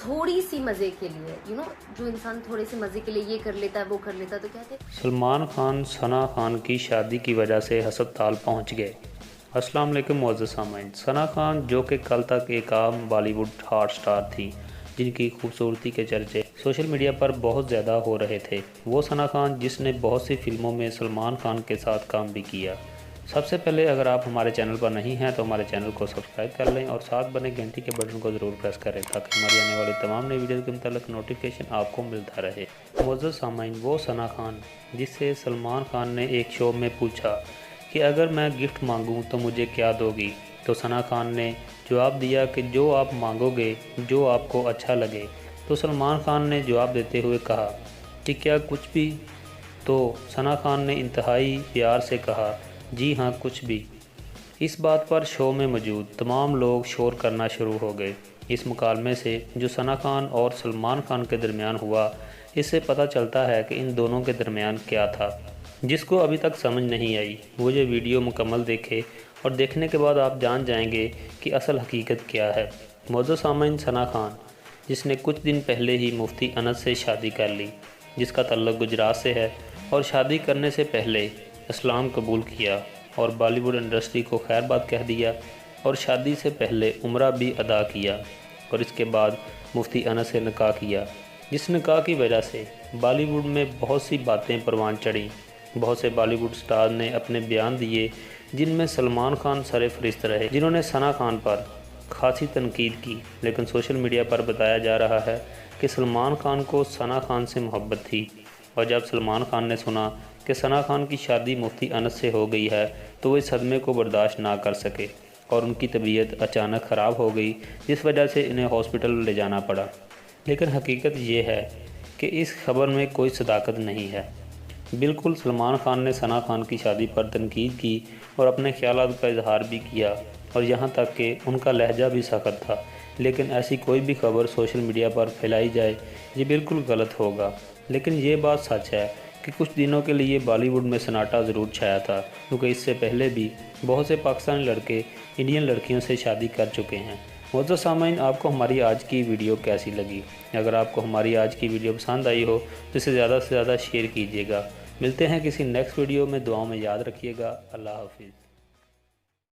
تھوڑی سی مزے کے لیے جو انسان تھوڑے سے مزے کے لیے یہ کر لیتا ہے وہ کر لیتا ہے، تو کہتے ہیں سلمان خان ثنا خان کی شادی کی وجہ سے ہسپتال پہنچ گئے۔ السلام علیکم معزز سامعین، ثنا خان جو کہ کل تک ایک عام بالی ووڈ ہاٹ سٹار تھی، جن کی خوبصورتی کے چرچے سوشل میڈیا پر بہت زیادہ ہو رہے تھے، وہ ثنا خان جس نے بہت سی فلموں میں سلمان خان کے ساتھ کام بھی کیا۔ سب سے پہلے اگر آپ ہمارے چینل پر نہیں ہیں تو ہمارے چینل کو سبسکرائب کر لیں اور ساتھ بنے گھنٹی کے بٹن کو ضرور پریس کریں تاکہ ہماری آنے والی تمام نئی ویڈیوز کے متعلق نوٹیفیکیشن آپ کو ملتا رہے۔ معزز سامعین، وہ ثنا خان جس سے سلمان خان نے ایک شو میں پوچھا کہ اگر میں گفٹ مانگوں تو مجھے کیا دو گی، تو ثنا خان نے جواب دیا کہ جو آپ مانگو گے، جو آپ کو اچھا لگے۔ تو سلمان خان نے جواب دیتے ہوئے کہا کہ کیا کچھ بھی؟ تو ثنا خان نے انتہائی پیار سے کہا جی ہاں، کچھ بھی۔ اس بات پر شو میں موجود تمام لوگ شور کرنا شروع ہو گئے۔ اس مکالمے سے جو ثنا خان اور سلمان خان کے درمیان ہوا، اس سے پتہ چلتا ہے کہ ان دونوں کے درمیان کیا تھا، جس کو ابھی تک سمجھ نہیں آئی۔ وہ یہ ویڈیو مکمل دیکھے اور دیکھنے کے بعد آپ جان جائیں گے کہ اصل حقیقت کیا ہے۔ معزز سامعین، ثنا خان جس نے کچھ دن پہلے ہی مفتی انس سے شادی کر لی، جس کا تعلق گجرات سے ہے، اور شادی کرنے سے پہلے اسلام قبول کیا اور بالی ووڈ انڈسٹری کو خیر بات کہہ دیا، اور شادی سے پہلے عمرہ بھی ادا کیا، اور اس کے بعد مفتی انس سے نکاح کیا، جس نکاح کی وجہ سے بالی ووڈ میں بہت سی باتیں پروان چڑھیں۔ بہت سے بالی ووڈ سٹار نے اپنے بیان دیے، جن میں سلمان خان سر فہرست رہے، جنہوں نے ثنا خان پر خاصی تنقید کی، لیکن سوشل میڈیا پر بتایا جا رہا ہے کہ سلمان خان کو ثنا خان سے محبت تھی، اور جب سلمان خان نے سنا کہ ثنا خان کی شادی مفتی انس سے ہو گئی ہے تو وہ اس صدمے کو برداشت نہ کر سکے اور ان کی طبیعت اچانک خراب ہو گئی، جس وجہ سے انہیں ہاسپٹل لے جانا پڑا۔ لیکن حقیقت یہ ہے کہ اس خبر میں کوئی صداقت نہیں ہے۔ بالکل سلمان خان نے ثنا خان کی شادی پر تنقید کی اور اپنے خیالات کا اظہار بھی کیا، اور یہاں تک کہ ان کا لہجہ بھی سخت تھا، لیکن ایسی کوئی بھی خبر سوشل میڈیا پر پھیلائی جائے یہ بالکل غلط ہوگا۔ لیکن یہ بات سچ ہے کہ کچھ دنوں کے لیے بالی ووڈ میں سناٹا ضرور چھایا تھا، کیونکہ اس سے پہلے بھی بہت سے پاکستانی لڑکے انڈین لڑکیوں سے شادی کر چکے ہیں۔ معزز سامعین، آپ کو ہماری آج کی ویڈیو کیسی لگی؟ اگر آپ کو ہماری آج کی ویڈیو پسند آئی ہو تو اسے زیادہ سے زیادہ شیئر کیجیے گا۔ ملتے ہیں کسی نیکسٹ ویڈیو میں، دعاؤں میں یاد رکھیے گا۔ اللہ حافظ۔